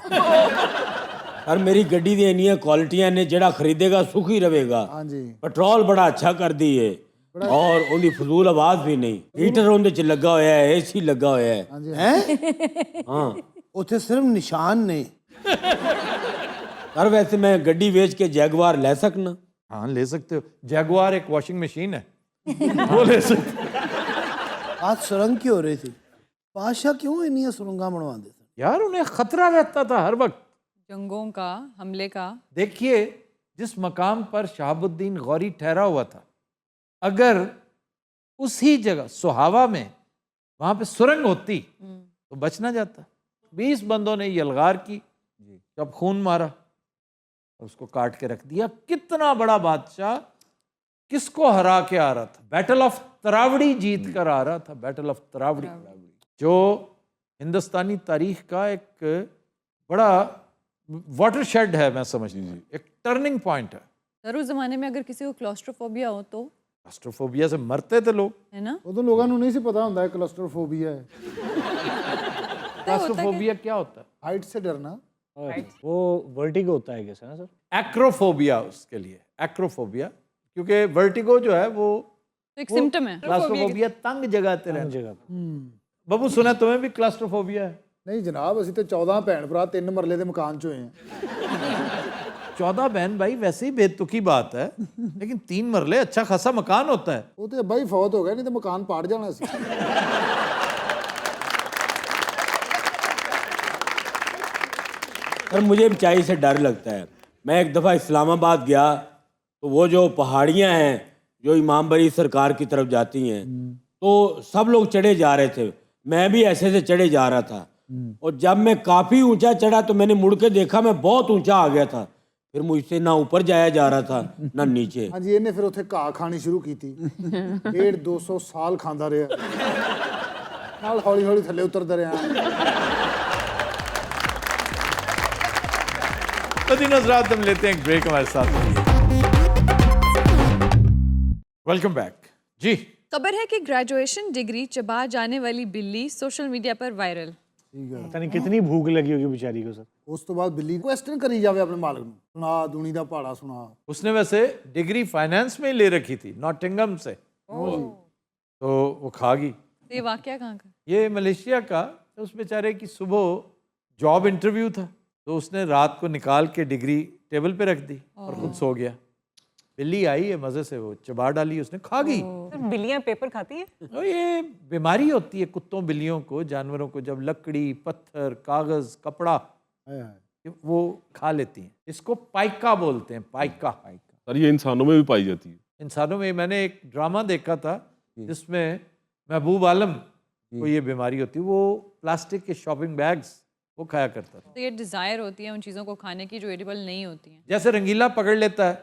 और मेरी गड्डी दी इन्नियां क्वालिटियां ने, जेड़ा खरीदेगा सुखी रहेगा। हाँ जी। पेट्रोल बड़ा अच्छा कर दी है और उनकी फजूल आवाज भी नहीं। हीटर उनदे च लगा होया है, एसी लगा होया है। हैं? हाँ उथे सिर्फ निशान ने। और वैसे मैं गड्डी बेच के जैगवार ले सकना? हाँ ले सकते हो। जैगुआर एक वॉशिंग मशीन है, वो ले सकते हो। आज सुरंग की हो रही थी, बादशाह क्यों इन्नियां सुरंगा बनवाते थे? यार उन्हें खतरा रहता था हर वक्त, जंगों का, हमले का। देखिए जिस मकाम पर शहाबुद्दीन गौरी ठहरा हुआ था, अगर उसी जगह सुहावा में वहां पे सुरंग होती तो बच ना जाता। 20 बंदों ने यलगार की, जब खून मारा उसको काट के रख दिया। कितना बड़ा बादशाह किसको हरा के आ रहा था, बैटल ऑफ तरावड़ी जीत कर आ रहा था। बैटल ऑफ तरावड़ी जो हिंदुस्तानी तारीख का एक बड़ा वाटरशेड है, मैं समझ लीजिए एक टर्निंग पॉइंट है। सर उस जमाने में अगर किसी को क्लॉस्ट्रोफोबिया हो तो? क्लॉस्ट्रोफोबिया से मरते थे लोग, है ना? ਉਦੋਂ ਲੋਕਾਂ ਨੂੰ ਨਹੀਂ ਸੀ ਪਤਾ ਹੁੰਦਾ ਕਲਸਟਰੋਫੋਬੀਆ ਹੈ। क्लॉस्ट्रोफोबिया क्या होता है? हाइट से डरना। वो वर्टिगो होता है कैसे ना सर? एक्रोफोबिया उसके लिए, एक्रोफोबिया, क्योंकि वर्टिगो जो है वो तो एक सिम्टम है। क्लॉस्ट्रोफोबिया तंग जगह ते रहना। बबू सुना तुम्हें भी क्लॉस्ट्रोफोबिया है? नहीं जनाब, ਅਸੀਂ ਤੇ 14 ਭੈਣ ਭਰਾ 3 ਮਰਲੇ ਦੇ ਮਕਾਨ ਚ ਹੋਏ ਆ। 14 बहन भाई वैसे ही बेतुकी बात है, लेकिन 3 मरले अच्छा खासा मकान होता है। ਉਹ ਤੇ ਅੱਬਾ ਹੀ ਫੌਤ ਹੋ ਗਿਆ, ਨਹੀਂ ਤੇ ਮਕਾਨ ਪਾੜ ਜਾਣਾ ਸੀ। और मुझे ऊंचाई से डर लगता है। मैं एक दफ़ा इस्लामाबाद गया तो वो जो पहाड़ियाँ हैं जो इमामबरी सरकार की तरफ जाती हैं, तो सब लोग चढ़े जा रहे थे, मैं भी ऐसे से चढ़े जा रहा था। और जब मैं काफ़ी ऊंचा चढ़ा तो मैंने मुड़ के देखा, मैं बहुत ऊंचा आ गया था। फिर मुझसे ना ऊपर जाया जा रहा था ना नीचे। ਹਾਂਜੀ ਇਹਨੇ ਫਿਰ ਉੱਥੇ ਘਾਹ ਖਾਣੀ ਸ਼ੁਰੂ ਕੀਤੀ 150-200 ਸਾਲ ਖਾਂਦਾ ਰਿਹਾ ਨਾਲ ਹੌਲੀ ਹੌਲੀ ਥੱਲੇ ਉਤਰਦਾ ਰਿਹਾ मदीन हजरात हम लेते हैं एक ब्रेक हमारे साथ वेलकम बैक जी। खबर है कि ग्रेजुएशन डिग्री चबा जाने वाली बिल्ली सोशल मीडिया पर वायरल। पता नहीं कितनी भूख लगी होगी बेचारी को सर। ਉਸ ਤੋਂ ਬਾਅਦ ਬਿੱਲੀ ਕੁਐਸਚਨ ਕਰੀ ਜਾਵੇ ਆਪਣੇ ਮਾਲਕ ਨੂੰ ਸੁਣਾ ਦੁਨੀ ਦਾ ਪਹਾੜਾ ਸੁਣਾ उसने वैसे डिग्री फाइनेंस में ही ले रखी थी नॉटिंगम से तो वो खा गई। तो ये वाकया कहाँ का? ये मलेशिया का। तो उस बेचारे की सुबह जॉब इंटरव्यू था तो उसने रात को निकाल के डिग्री टेबल पे रख दी और खुद सो गया। बिल्ली आई है मज़े से वो चबा डाली उसने खा गई। सर बिल्लियाँ पेपर खाती हैं? तो ये बीमारी होती है कुत्तों बिल्लियों को जानवरों को जब लकड़ी पत्थर कागज़ कपड़ा वो खा लेती हैं। इसको पाइका बोलते हैं पाइका। सर ये इंसानों में भी पाई जाती है। इंसानों में मैंने एक ड्रामा देखा था जिसमें महबूब आलम को ये बीमारी होती है। वो प्लास्टिक के शॉपिंग बैग्स वो खाया करता था। तो ये डिज़ायर होती है उन चीज़ों को खाने की जो एडिबल नहीं होती हैं। जैसे रंगीला पकड़ लेता है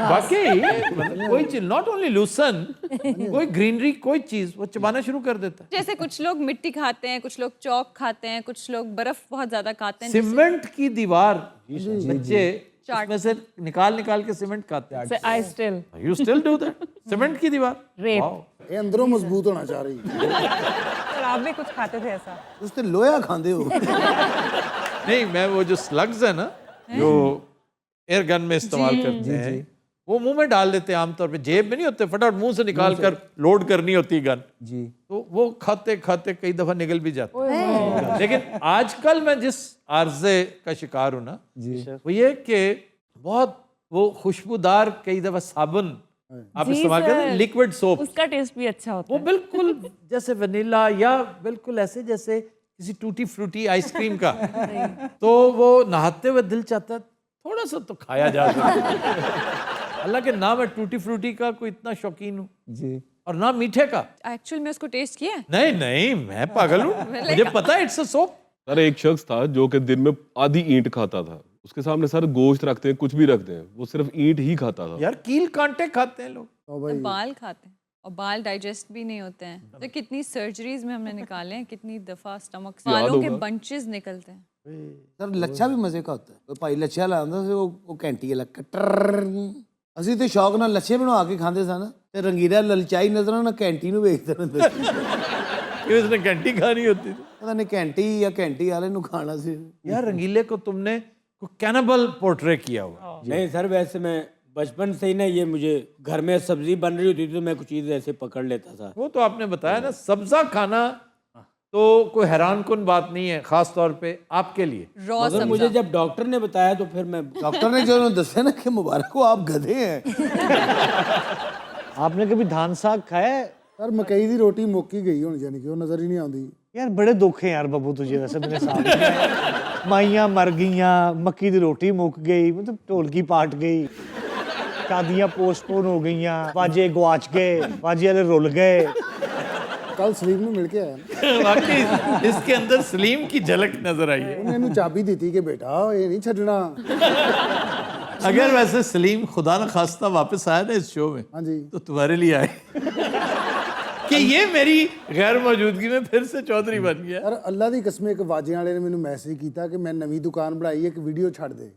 वाकई मतलब कोई चीज नॉट ओनली लूसन कोई ग्रीनरी कोई चीज वो चबाना शुरू कर देता है। जैसे कुछ लोग मिट्टी खाते हैं, कुछ लोग चौक खाते हैं, कुछ लोग बर्फ बहुत ज्यादा खाते हैं। सीमेंट की दीवार बच्चे उसमें से निकाल के सीमेंट खाते हैं। I still you still do that cement की दीवार ਇਹ ਅੰਦਰੋਂ ਮਜ਼ਬੂਤ ਹੋਣਾ ਚਾਹ ਰਹੀ सर आप भी कुछ खाते थे ऐसा? ਉਸ ਤੇ ਲੋਹਾ ਖਾਂਦੇ ਹੋ नहीं मैं वो जो स्लग्स है ना जो एयर गन में इस्तेमाल करते हैं वो मुंह में डाल देते हैं आमतौर पे जेब में नहीं होते फटाफट मुंह से निकाल कर लोड करनी होती है गन जी तो वो खाते खाते कई दफा निकल भी जाते हैं। लेकिन आजकल मैं जिस आर्जे का शिकार हूं ना वो ये कि बहुत वो खुशबूदार कई दफा साबुन आप इस्तेमाल करें लिक्विड सोप उसका टेस्ट भी अच्छा होता वो बिल्कुल जैसे वनीला या बिल्कुल ऐसे जैसे किसी टूटी फ्रूटी आइसक्रीम का तो वो नहाते हुए दिल चाहता है थोड़ा सा तो खाया जा सकता। हालांकि ना मैं टूटी फ्रूटी का कोई इतना शौकीन हूँ जी और ना मीठे का। एक्चुअल में उसको टेस्ट किया है? नहीं नहीं मैं पागल हूँ मुझे पता है इट्स अ सोप। सर एक शख्स था जो कि दिन में आधी ईंट खाता था। उसके सामने सर गोश्त रखते हैं कुछ भी रखते हैं वो सिर्फ ईंट ही खाता था। यार कील कांटे खाते हैं लोग तो बाल खाते हैं और बाल डाइजेस्ट भी नहीं होते हैं। तो कितनी सर्जरीज में हमने निकाले हैं, कितनी दफा स्टमक बालों के बंचेस निकलते हैं। ਸਰ ਲੱਛਾ ਵੀ ਮਜ਼ੇ ਦਾ ਹੁੰਦਾ ਹੈ। ਭਾਈ ਲੱਛਾ ਲਾਉਂਦਾ ਸੀ ਉਹ ਘੰਟੀ ਵਾਲਾ ਕਟਰ ਅਸੀਂ ਤੇ ਸ਼ੌਕ ਨਾਲ ਲੱਛੇ ਬਣਾ ਕੇ ਖਾਂਦੇ ਸਨ ਤੇ ਰੰਗੀਲਾ ਲਲਚਾਈ ਨਜ਼ਰਾਂ ਨਾਲ ਘੰਟੀ ਨੂੰ ਵੇਖਦੇ ਰਹਿੰਦੇ कि उसने घंटी खानी होती थी। ਪਤਾ ਨਹੀਂ ਘੰਟੀ ਜਾਂ ਘੰਟੀ ਵਾਲੇ ਨੂੰ ਖਾਣਾ ਸੀ। यार रंगीले को तुमने कैनिबल पोर्ट्रे किया हुआ। नहीं सर वैसे मैं बचपन से ही ना ये मुझे घर में सब्जी बन रही होती थी तो मैं कुछ चीज़ ऐसे पकड़ लेता था। वो तो आपने बताया ना सब्जा खाना तो कोई हैरान कुन बात नहीं है खास तौर पे आपके लिए। मगर मुझे जब डॉक्टर ने बताया तो फिर मैं डॉक्टर ने जो दसा ना कि मुबारक हो आप गधे हैं। आपने कभी धान साग खाया है? ਸਰ ਮਕਈ ਦੀ ਰੋਟੀ ਮੁੱਕ ਹੀ ਗਈ ਹੁਣ ਯਾਨੀ ਕਿ ਉਹ ਨਜ਼ਰ ਹੀ ਨਹੀਂ ਆਉਂਦੀ। यार बड़े दुख है यार बब्बू तुझे वैसे मेरे साथ माइयाँ मर गईयाँ मक्की दी रोटी मुक गई मतलब ढोलकी पाट गई शादियाँ पोस्टपोन हो गईयाँ बाजे गवाच गए बाजे वाले रुल गए। ਕੱਲ ਸਲੀਮ ਨੂੰ ਮਿਲ ਕੇ ਆਇਆ वाकई इसके अंदर सलीम की झलक नजर आई है। ਉਹਨੇ ਇਹਨੂੰ ਚਾਬੀ ਦਿੱਤੀ ਕਿ ਬੇਟਾ ਇਹ ਨਹੀਂ ਛੱਡਣਾ। अगर वैसे सलीम खुदा न खास्ता वापस आया ना इस शो में हाँ जी तो तुम्हारे लिए आए कि ये मेरी गैर मौजूदगी में फिर से चौधरी बन गया। ਯਾਰ ਅੱਲਾ ਦੀ ਕਸਮ ਇੱਕ ਵਾਜੇ ਵਾਲੇ ਨੇ ਮੈਨੂੰ ਮੈਸੇਜ ਕੀਤਾ ਕਿ ਮੈਂ ਨਵੀਂ ਦੁਕਾਨ ਬਣਾਈ ਇੱਕ ਵੀਡੀਓ ਛੱਡ ਦੇ।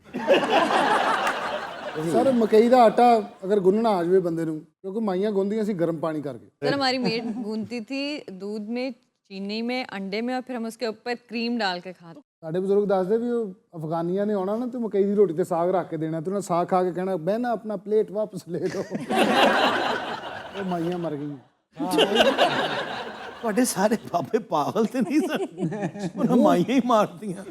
सर मकई का आटा अगर गुनना आ जाए बंदे क्योंकि माइयां गुनदियां सी गर्म पानी करके। सर हमारी मेड गूंथती थी दूध में चीनी में अंडे में और फिर हम उसके ऊपर क्रीम डाल के खाते। ਸਾਡੇ ਬਜ਼ੁਰਗ ਦੱਸਦੇ ਵੀ ਉਹ ਅਫਗਾਨੀਆਂ ਨੇ ਆਉਣਾ ਨਾ ਤੇ ਮਕਈ ਦੀ ਰੋਟੀ ਤੇ ਸਾਗ ਰੱਖ ਕੇ ਦੇਣਾ ਤੇ ਉਹਨਾਂ ਸਾਗ ਖਾ ਕੇ ਕਹਿਣਾ ਬਹਿਨਾ ਆਪਣਾ ਪਲੇਟ ਵਾਪਸ ਲੈ ਲਓ। ਉਹ ਮਾਈਆਂ ਮਰ ਗਈਆਂ। ਤੁਹਾਡੇ ਸਾਰੇ ਬਾਬੇ ਪਾਗਲ ਤੇ ਨਹੀਂ ਸਨ ਉਹਨਾਂ ਮਾਈਆਂ ਹੀ ਮਾਰਦੀਆਂ।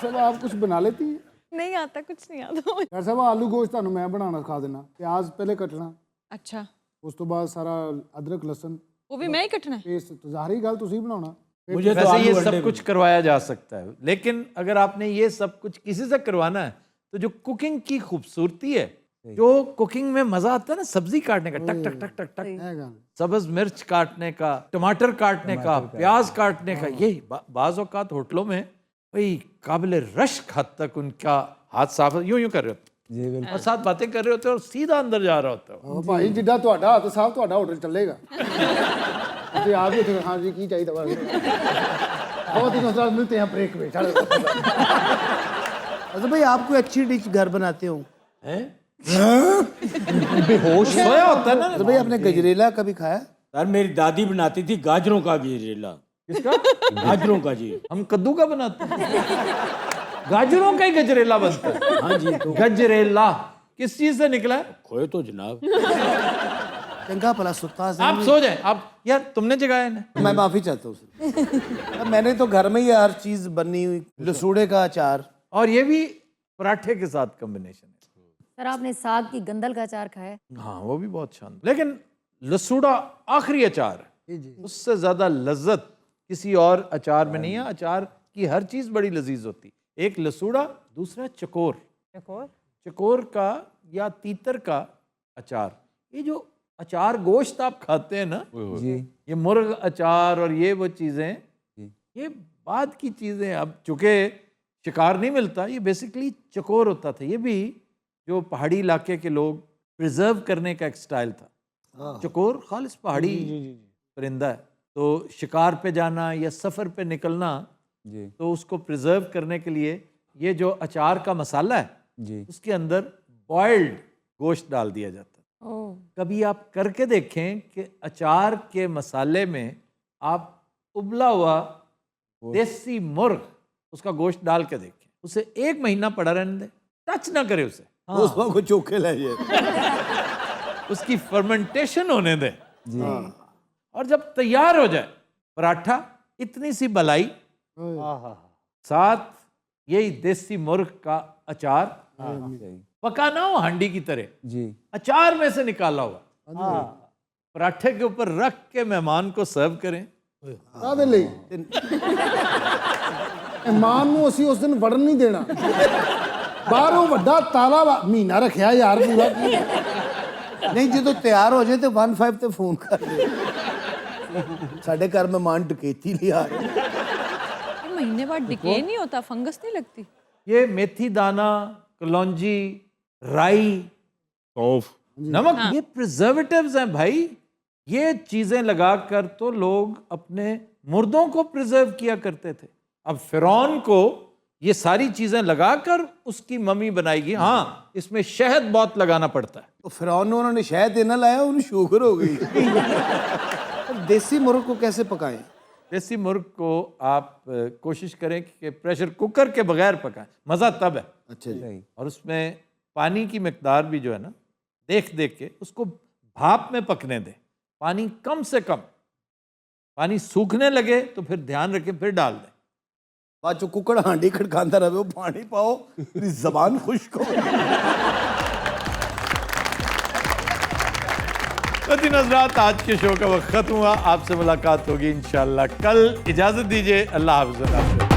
सब आप कुछ बना लेती है? नहीं आता कुछ नहीं आता। डॉक्टर साहब आलू गोश्त ਤੁਹਾਨੂੰ मैं बनाना खा देना प्याज पहले कटना अच्छा उस तो बाद सारा अदरक लहसुन वो भी मैं ही कटना है। पेस्ट तो ज़ाहिर गल तुसी बनाना। मुझे वैसे ये सब कुछ करवाया जा सकता है लेकिन अगर आपने ये सब कुछ किसी से करवाना है तो जो कुकिंग की खूबसूरती है जो कुकिंग में मजा आता है ना सब्जी काटने का टक टक टक टक टक सब्ज मिर्च काटने का टमाटर काटने का प्याज काटने का ये बाज़ औक़ात होटलों में भाई काबिल रश्क हद तक उनका हाथ साफ यूं यूं कर रहे होते जी बिल्कुल और साथ बातें कर रहे होते हो और सीधा अंदर जा रहा होता हो। ਭਾਈ ਜਿੱਡਾ ਤੁਹਾਡਾ ਹੱਥ ਸਾਫ ਤੁਹਾਡਾ ਹੋਟਲ ਚੱਲੇਗਾ ਤੇ ਆਪ ਹੀ ਉੱਥੇ ਹਾਂ ਜੀ ਕੀ ਚਾਹੀਦਾ ਵਾ बहुत ही नजर मिलते हैं ब्रेक में अच्छा भाई आप कोई अच्छी डिश घर बनाते हो? बेहोश है सोया होता है ना। अच्छा भाई आपने गजरेला कभी खाया? सर मेरी दादी बनाती थी गाजरों का गजरेला। किसका? गाजरों का जी। हम कद्दू का बनाते हैं, गाजरों का ही गजरेला बनता है। हाँ जी तो गजरेला किस चीज से निकला है? खोए तो जनाब। चंगा भला सुता से आप सो जाए। आप यार तुमने जगाया ना। मैं माफी चाहता हूँ अब मैंने तो घर में ही हर चीज बनी हुई, लसूड़े का अचार और ये भी पराठे के साथ कॉम्बिनेशन है। सर आपने साग की गंदल का अचार खाया है? हाँ वो भी बहुत शानदार, लेकिन लसूड़ा आखिरी अचार है, उससे ज्यादा लज्जत किसी और अचार में नहीं है। अचार की हर चीज बड़ी लजीज होती। एक लसूड़ा, दूसरा चकोर। चकोर का या तीतर का अचार। ये जो अचार गोश्त आप खाते हैं ना जी ये मुर्ग अचार और ये वो चीजें ये बाद की चीजें। अब चूंकि शिकार नहीं मिलता, ये बेसिकली चकोर होता था। ये भी जो पहाड़ी इलाके के लोग प्रिजर्व करने का एक स्टाइल था। चकोर खालिस पहाड़ी परिंदा है, तो शिकार पे जाना या सफ़र पे निकलना जी तो उसको प्रिजर्व करने के लिए ये जो अचार का मसाला है जी उसके अंदर बॉइल्ड गोश्त डाल दिया जाता है। कभी आप करके देखें कि अचार के मसाले में आप उबला हुआ देसी मुर्ग उसका गोश्त डाल के देखें, उसे 1 महीना पड़ा रहने दें, टच ना करे उसे। उसको को चोखे ले उसकी फर्मेंटेशन होने दें और जब तैयार हो जाए पराठा, इतनी सी बलाई साथ यही देसी मुर्ग का अचार पकाना हो हांडी की तरह, जी अचार में से निकाला हुआ पराठे के ऊपर रख के मेहमान को सर्व करें। ਕਾਹਦੇ ਲਈ ਇਮਾਨ ਨੂੰ ਅਸੀਂ ਉਸ ਦਿਨ ਵੜਨ ਨਹੀਂ ਦੇਣਾ ਬਾਹਰੋਂ ਵੱਡਾ ਤਾਲਾ ਮਹੀਨਾ ਰੱਖਿਆ ਯਾਰ ਪੂਰਾ ਕੀ नहीं जो तो तैयार हो जाए तो 15 ਤੇ ਫੋਨ ਕਰ ਦੇ ਸਾਡੇ ਘਰ ਮਹਿਮਾਨ डकैती लिया ये महीने बाद डिके नहीं होता, फंगस नहीं लगती? ये मेथी दाना, कलौंजी, राई, सौंफ, नमक, ये प्रिजर्वेटिव्स हैं भाई। ये चीजें लगाकर तो लोग अपने मुर्दों को प्रिजर्व किया करते थे। अब फिरौन को ये सारी चीजें लगाकर उसकी मम्मी बनाएगी। हाँ इसमें शहद बहुत लगाना पड़ता है। तो फिरौन ने उन्होंने शहद देना लाया, उन्हें शुगर हो गई देसी मुर्ग को कैसे पकाएं? देसी मुर्ग को आप कोशिश करें कि प्रेशर कुकर के बगैर पकाएं, मज़ा तब है। अच्छा जी। और उसमें पानी की मिकदार भी जो है ना देख देख के उसको भाप में पकने दें। पानी कम से कम, पानी सूखने लगे तो फिर ध्यान रखें, फिर डाल दें। बाद जो कुकड़ हांडी खड़काता रहे वो पानी पाओ, मेरी जबान खुश्क हो। कदीन हज़रात, आज के शो का वक्त खत्म हुआ। आपसे मुलाकात होगी इंशाल्लाह कल। इजाज़त दीजिए, अल्लाह हाफ़िज़।